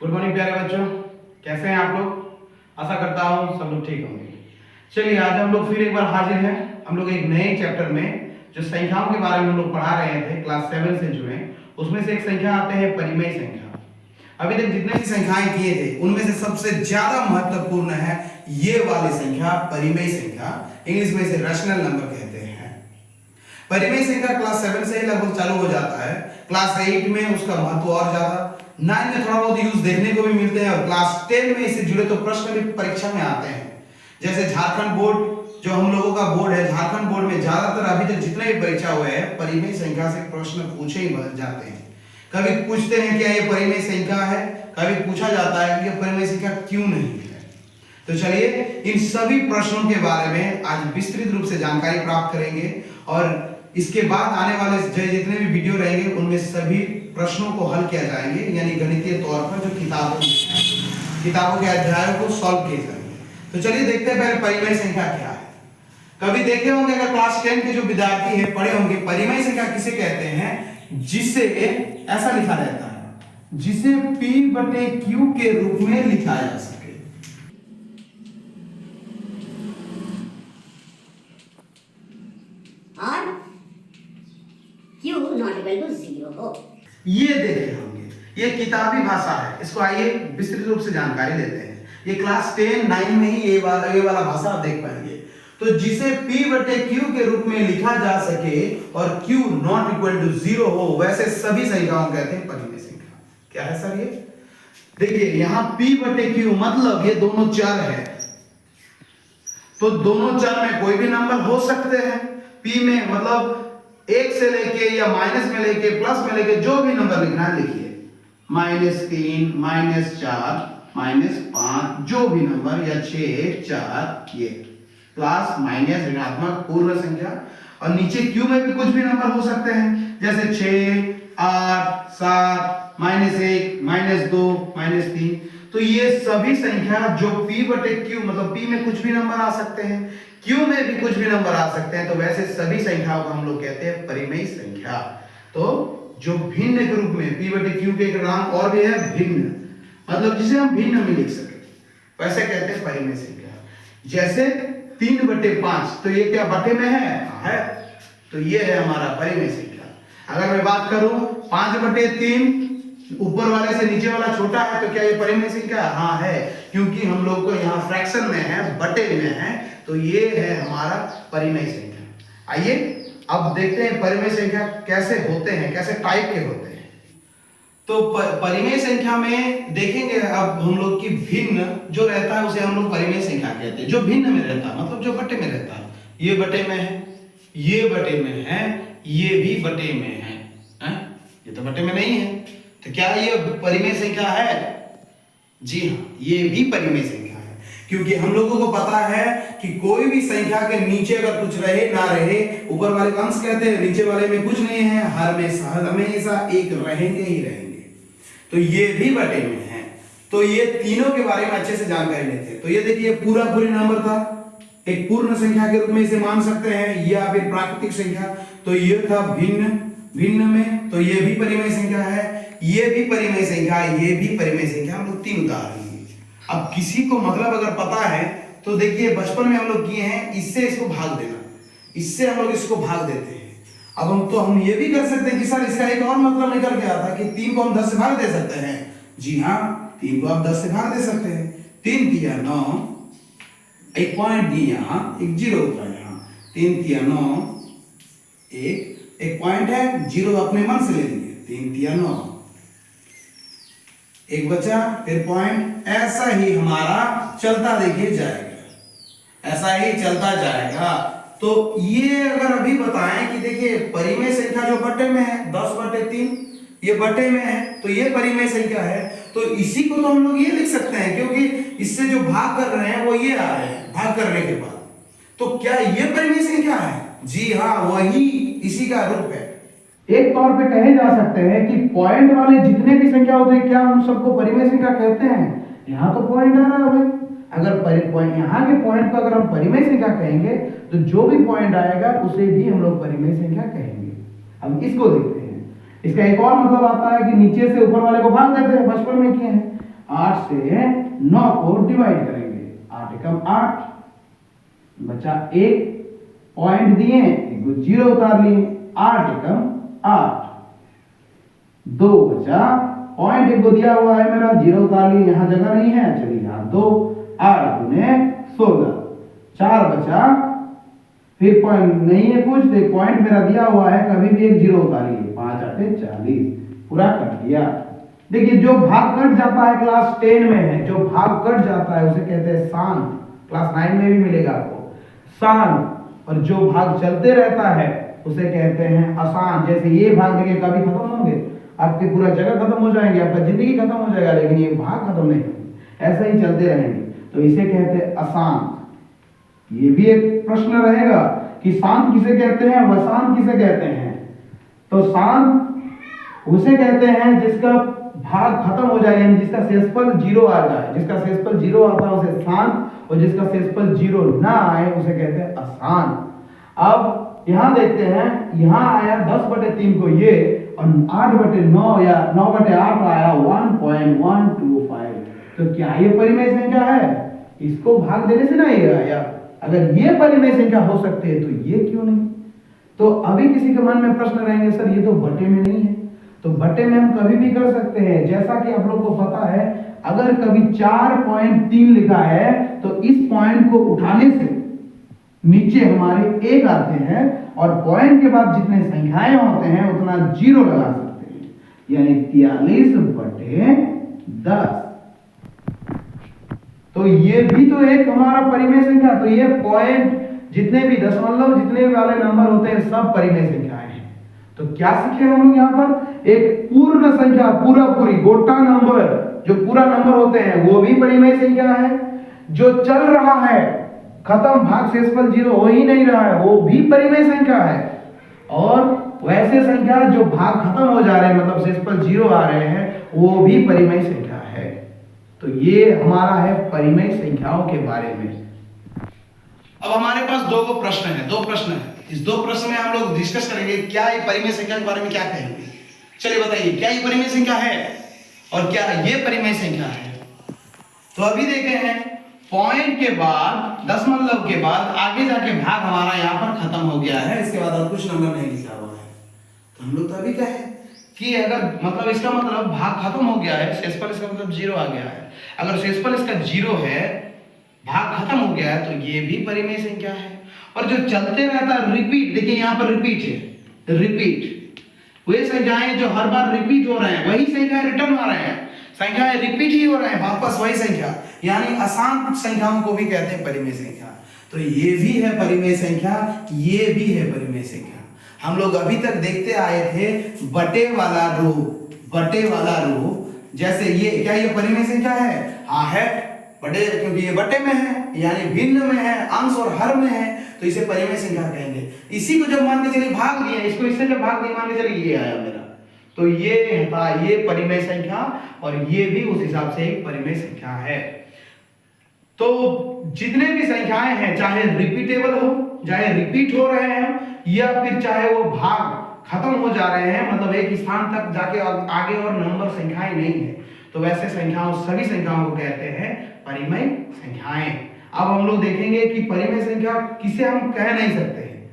Good morning प्यारे बच्चों, कैसे हैं आप लोग। आशा करता हूँ सब लोग ठीक होंगे। चलिए आज हम लोग फिर एक बार हाजिर हैं। हम लोग एक नए चैप्टर में जो संख्याओं के बारे में हम लोग पढ़ा रहे थे क्लास 7 से जुड़े, उसमें से एक संख्या आते हैं परिमेय संख्या। अभी तक जितने भी संख्याएं किए थे उनमें से सबसे ज्यादा महत्वपूर्ण है ये वाली संख्या, परिमेय संख्या। इंग्लिश में इसे रैशनल नंबर कहते हैं। परिमेय संख्या क्लास 7 से ही लगभग चालू हो जाता है। क्लास 8 में उसका महत्व और ज्यादा, 9 में थोड़ा बहुत यूज देखने को भी मिलते हैं और क्लास 10 में इससे जुड़े तो प्रश्न भी परीक्षा में आते हैं। जैसे झारखंड बोर्ड जो हम लोगों का बोर्ड है, झारखंड बोर्ड में ज्यादातर अभी तक जितने भी परीक्षा हुए हैं परिमेय संख्या से प्रश्न पूछे ही जाते हैं। कभी पूछते हैं क्या ये परिमेय संख्या है, कभी पूछा जाता है कि परिमेय संख्या क्यों नहीं है। तो चलिए इन सभी प्रश्नों के बारे में आज विस्तृत रूप से जानकारी प्राप्त करेंगे और इसके बाद आने वाले जितने भी वीडियो रहेंगे उनमें सभी प्रश्नों को हल किया जाएंगे, यानी गणितीय तौर पर जो किताबों के अध्यायों को सॉल्व किए जाएंगे। तो चलिए देखते हैं पहले परिमेय संख्या क्या है। कभी देखे होंगे अगर क्लास 10 के जो विद्यार्थी हैं पढ़े होंगे, परिमेय संख्या किसे कहते हैं, जिसे ऐसा लिखा रहता है जिसे P/Q के रूप में लिखा जा सके। और Q not equal to 0 हो। ये देखे होंगे, ये किताबी भाषा है। इसको आइए विस्तृत रूप से जानकारी लेते हैं। ये क्लास 10, 9 में ही ये वाला भाषा आप देख पाएंगे। तो जिसे P/Q के रूप में लिखा जा सके और Q नॉट इक्वल टू 0 हो, वैसे सभी संख्याओं कहते हैं परिमेय संख्या। क्या है सर ये? देखिए यहाँ P/Q मतलब ये दोनों चर है, तो दोनों चर में कोई भी नंबर हो सकते हैं। P में मतलब 1 से लेके या माइनस में लेके प्लस में लेके जो भी नंबर लिखना है लिखिए, -3, -4, -5 जो भी नंबर, या 6, 4, ये प्लस माइनस ऋणात्मक पूर्ण संख्या। और नीचे Q में भी कुछ भी नंबर हो सकते हैं, जैसे 6, 8, 7, -1, -2, -3। तो ये सभी संख्या जो P/Q मतलब P में कुछ भी नंबर आ सकते हैं, Q में भी कुछ भी नंबर आ सकते हैं, तो वैसे सभी संख्याओं को हम लोग कहते हैं परिमेय संख्या। तो जो भिन्न के रूप में P/Q के एक नाम और भी है भिन्न, मतलब जिसे हम भिन्न में लिख सके, वैसे कहते हैं परिमेय संख्या। जैसे 3/5, तो ये क्या बटे में है, तो ये है हमारा परिमेय संख्या। अगर मैं बात करूं 5/3, ऊपर वाले से नीचे वाला छोटा है, तो क्या ये परिमेय संख्या? हाँ है, क्योंकि हम लोग को यहाँ फ्रैक्शन में है, बटे में है, तो ये है हमारा परिमेय संख्या। आइए अब देखते हैं परिमेय संख्या कैसे होते हैं, कैसे टाइप के होते हैं। तो परिमेय संख्या में देखेंगे अब हम लोग की भिन्न जो रहता है उसे हम लोग परिमेय संख्या कहते हैं। जो भिन्न में रहता है मतलब जो बटे में रहता है, ये बटे में है, ये बटे में है, ये भी बटे में है, ये तो बटे में नहीं है, तो क्या ये परिमेय संख्या है? जी हाँ, ये भी परिमेय संख्या है, क्योंकि हम लोगों को पता है कि कोई भी संख्या के नीचे अगर कुछ रहे ना रहे, ऊपर वाले को अंश कहते हैं, नीचे वाले में कुछ नहीं है, हमेशा एक रहेंगे ही रहेंगे, तो ये भी बटे में है। तो ये तीनों के बारे में अच्छे से जानकारी लेते हैं। तो ये देखिए पूरी नंबर था, एक पूर्ण संख्या के रूप में इसे मान सकते हैं, या फिर प्राकृतिक संख्या। तो ये था भिन्न में, तो ये भी परिमेय संख्या है, ये भी परिमेय संख्या, ये भी परिमेय संख्या। हम लोग 3 उदाहरण लिए। अब किसी को मतलब अगर पता है तो देखिए बचपन में हम लोग किए हैं, इससे इसको भाग देना, इससे हम लोग इसको भाग देते हैं। अब हम ये भी कर सकते हैं कि सर इसका एक और मतलब निकल के आता है कि 3 को हम 10 से भाग दे सकते हैं। जी हाँ, 3 को आप 10 से भाग दे सकते हैं। 3 तिया 9, एक पॉइंट दी यहाँ, एक 0 होता है यहाँ, 3 तिया 9, एक पॉइंट है, 0 अपने मन से ले लीजिए, 3 तिया 9, एक बचा, फिर पॉइंट। ऐसा ही हमारा चलता देखिए जाएगा, ऐसा ही चलता जाएगा। तो ये अगर अभी बताएं कि देखिए परिमेय संख्या जो बटे में है 10/3, ये बटे में है, तो ये परिमेय संख्या है। तो इसी को तो हम लोग ये लिख सकते हैं, क्योंकि इससे जो भाग कर रहे हैं वो ये आ रहे हैं भाग करने के बाद। तो क्या ये परिमेय संख्या है? जी हाँ, वही इसी का रूप है। एक तौर पे कहे जा सकते हैं कि पॉइंट वाले जितने भी संख्या होते हैं, क्या हम सबको परिमेय संख्या कहते हैं? यहाँ तो पॉइंट आ रहा है भाई, अगर पॉइंट यहाँ के पॉइंट को अगर हम परिमेय संख्या कहेंगे तो जो भी पॉइंट आएगा उसे भी हम लोग परिमेय संख्या कहेंगे। अब इसको देखते हैं, इसका एक और मतलब आता है कि नीचे से ऊपर वाले को भाग देते हैं, बचपन में किए हैं। 8 से 9 को डिवाइड करेंगे, 8 एकम 8, बचा 1 पॉइंट दिए, एक को 0 उतार लिए, 8 एकम 8, 2 बचा, पॉइंट एक को दिया हुआ है मेरा, 0 उतार लिए, यहाँ जगह नहीं है, चलिए यहाँ 2, 8 गुने 16, 4 बचा, फिर पॉइंट नहीं है कुछ, तो पॉइंट मेरा दिया हुआ है, कभी भी एक 0 उतारिए, 5 8 40, पूरा कट गया। देखिए जो भाग कट जाता है क्लास 10 में है, जो भाग कट जाता है उसे कहते हैं शांत, क्लास 9 में भी मिलेगा आपको शांत, और जो भाग चलते रहता है उसे कहते हैं अशांत। जैसे ये भाग देखिए कभी खत्म होंगे, आपकी पूरा जगह खत्म हो जाएंगे, आपका जिंदगी खत्म हो जाएगा, लेकिन ये भाग खत्म नहीं होंगे, ऐसे ही चलते रहेंगे, तो इसे कहते हैं अशांत। ये भी एक प्रश्न रहेगा कि शांत किसे कहते हैं, अशांत किसे कहते हैं। तो शांत उसे कहते हैं जिसका भाग खत्म हो जाए, यानी जिसका शेषफल 0 आ जाए, जिसका शेषफल 0 आता है उसे शांत, और जिसका शेषफल 0 ना आए उसे कहते हैं अशांत। अब यहाँ देखते हैं, यहाँ आया 10/3 को ये, और 8/9 या 9/8 आया 1.125, तो क्या ये परिमेय संख्या है? इसको भाग देने से नहीं आया, अगर ये परिमेय संख्या हो सकते हैं तो ये क्यों नहीं? तो अभी किसी के मन में प्रश्न रहेंगे, सर ये तो बटे में नहीं है, तो बटे में हम कभी भी कर सकते हैं। जैसा कि आप लोग को पता है, अगर कभी 4.3 लिखा है तो इस पॉइंट को उठाने से नीचे हमारे 1 आते हैं, और पॉइंट के बाद जितने संख्याएं होते हैं उतना 0 लगा सकते हैं, यानी 43/10। तो ये भी तो एक हमारा परिमेय संख्या, तो ये पॉइंट जितने भी दशमलव जितने भी वाले नंबर होते हैं सब परिमेय संख्याएं हैं। तो क्या सीखे हम लोग यहाँ पर? एक पूर्ण संख्या, पूरा पूरी गोटा नंबर, जो पूरा नंबर होते हैं वो भी परिमेय संख्या है, जो चल रहा है खत्म भाग शेषफल 0 हो ही नहीं रहा है वो भी परिमेय संख्या है, और वैसे संख्या जो भाग खत्म हो जा रहे हैं मतलब शेषफल 0 आ रहे हैं वो भी परिमेय संख्या है। तो ये हमारा है परिमेय संख्याओं के बारे में। अब हमारे पास दो प्रश्न है, इस 2 प्रश्न में हम लोग डिस्कस करेंगे क्या ये परिमेय संख्या के बारे में क्या कहेंगे। चलिए बताइए, क्या ये परिमेय संख्या है और क्या ये परिमेय संख्या है? तो अभी देखे हैं, पॉइंट के बाद दशमलव के बाद आगे जाके भाग हमारा यहाँ पर खत्म हो गया है, इसके बाद और कुछ नंबर नहीं लिखा हुआ है। तो हम लोग तो अभी कहे कि अगर मतलब इसका मतलब भाग खत्म हो गया है, शेषफल इसका मतलब 0 आ गया है, अगर शेषफल इसका 0 है, भाग खत्म हो गया है, तो ये भी परिमेय संख्या है। और जो चलते रहता है रिपीट, देखिए यहाँ पर रिपीट है, रिपीट वे संख्याएं जो हर बार रिपीट हो रहे हैं वही संख्याएं रिटर्न आ रहे हैं, संख्याएं रिपीट ही हो रहे हैं, वापस वही संख्या, यानी अशांत संख्याओं को भी कहते हैं परिमेय संख्या। तो ये भी है परिमेय संख्या, ये भी है परिमेय संख्या। हम लोग अभी तक देखते आए थे बटे वाला रूप, जैसे ये, क्या ये परिमेय संख्या है? हाँ है, बटे, क्योंकि ये बटे में है, यानी भिन्न में है, अंश और हर में है, तो इसे परिमेय संख्या कहेंगे। इसी को जब मान के चलिए भाग दिया, इसको इससे जब भाग दिया, मान के चलिए ये आया मेरा, तो ये था ये परिमेय संख्या, और ये भी उस हिसाब से एक परिमेय संख्या है। तो जितने भी संख्याएं हैं, चाहे रिपीटेबल हो, चाहे रिपीट हो रहे हैं, या फिर चाहे वो भाग खत्म हो जा रहे हैं, मतलब एक स्थान तक जाके आगे और नंबर संख्याएं नहीं है, तो वैसे संख्याओं, सभी संख्याओं को कहते हैं परिमेय संख्याएं। अब हम लोग देखेंगे कि परिमेय संख्या किसे हम कह नहीं सकते हैं,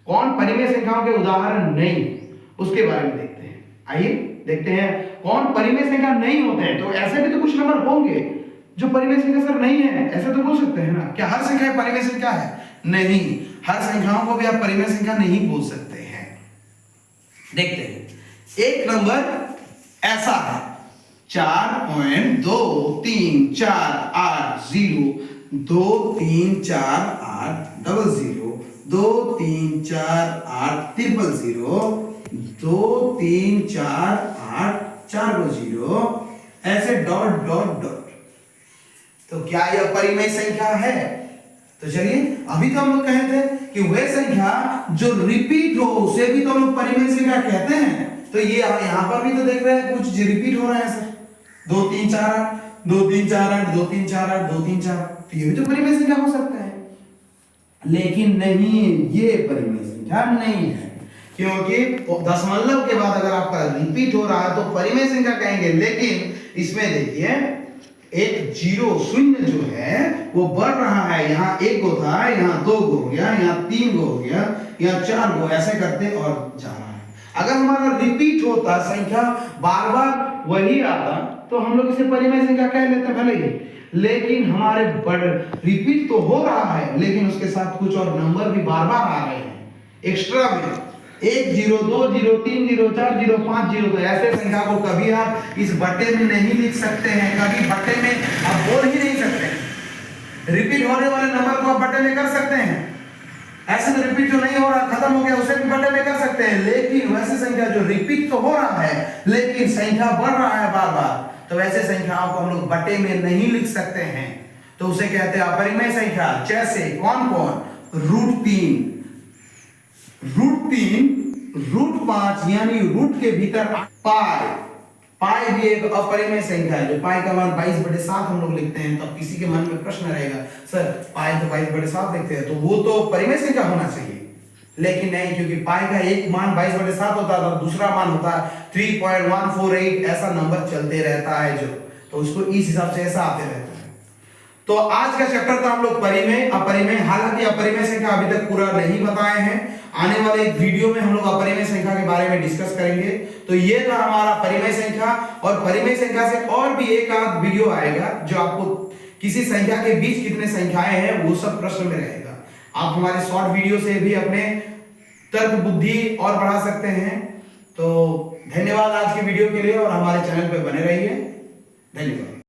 कौन परिमेय संख्याओं के उदाहरण नहीं, उसके बारे में देखते हैं। आइए देखते हैं कौन परिमेय संख्या नहीं होते हैं। तो ऐसे भी तो कुछ नंबर होंगे जो परिमेय संख्या सर नहीं है, ऐसे तो बोल सकते हैं ना। क्या हर संख्या परिमेय संख्या है? नहीं, हर संख्याओं को भी आप परिमेय संख्या नहीं बोल सकते हैं। देखते हैं, एक नंबर ऐसा है 4.2348023480 2348400 ऐसे डॉट डॉट डॉट। तो क्या यह परिमेय संख्या है? तो चलिए, अभी तो हम लोग कहे थे कि वह संख्या जो रिपीट हो उसे भी तो हम लोग परिमेय संख्या कहते हैं। तो ये यहाँ पर भी तो देख रहे हैं कुछ रिपीट हो रहा है सर, 2 3 4 8 2 3 4 8 2 3 4 8 2 3 4, तो ये भी तो परिमेय संख्या हो सकता है। लेकिन नहीं, ये परिमेय संख्या नहीं है, क्योंकि दशमलव के बाद अगर आपका रिपीट हो रहा है तो परिमेय संख्या कहेंगे। लेकिन इसमें देखिए एक जीरो शून्य जो है वो बढ़ रहा है, यहाँ 1 गो था, यहाँ 2 गो हो गया, यहाँ 3 गो हो गया, यहाँ 4 गो, ऐसे करते और जा रहा है। अगर हमारा रिपीट होता, संख्या बार बार वही आता, तो हम लोग इसे परिमेय संख्या कह लेते भले ही, लेकिन हमारे रिपीट तो हो रहा है लेकिन उसके साथ कुछ और नंबर भी बार बार आ रहे हैं एक्स्ट्रा में, 1 0 2 0 3 0 4 0 5 0। तो ऐसे संख्या को कभी आप इस बट्टे में नहीं लिख सकते हैं, कभी बट्टे में आप बोल ही नहीं सकते हैं। रिपीट होने वाले नंबर को आप बट्टे में कर सकते हैं, ऐसे तो रिपीट जो नहीं हो रहा खत्म हो गया उसे भी बट्टे में कर सकते हैं, लेकिन वैसे संख्या जो रिपीट तो हो रहा है लेकिन संख्या बढ़ रहा है बार बार, तो वैसे संख्याओं को हम लोग बट्टे में नहीं लिख सकते हैं, तो उसे कहते हैं अपरिमेय संख्या। जैसे कौन कौन, √3, √5 यानी रूट के भीतर पाई भी एक अपरिमेय संख्या है, जो पाई का मान 22/7 हम लोग लिखते हैं। तब किसी के मन में प्रश्न रहेगा, सर पाई तो 22/7 लिखते हैं, तो वो तो परिमेय संख्या होना चाहिए, लेकिन नहीं, क्योंकि पाई का एक मान 22/7 होता है, दूसरा मान होता है 3.148, ऐसा नंबर चलते रहता है जो, तो उसको इस हिसाब से ऐसा आते रहता है। तो आज का चैप्टर था हम लोग परिमेय अपरिमेय, हालांकि अपरिमेय संख्या अभी तक पूरा नहीं बताए हैं, आने वाले एक वीडियो में हम लोग अपरिमेय संख्या के बारे में डिस्कस करेंगे। तो ये था हमारा परिमेय संख्या, और परिमेय संख्या से और भी एक आध वीडियो आएगा जो आपको किसी संख्या के बीच कितने संख्याएं हैं वो सब प्रश्न में रहेगा। आप हमारे शॉर्ट वीडियो से भी अपने तर्क बुद्धि और बढ़ा सकते हैं। तो धन्यवाद आज के वीडियो के लिए, और हमारे चैनल पे बने रहिए। धन्यवाद।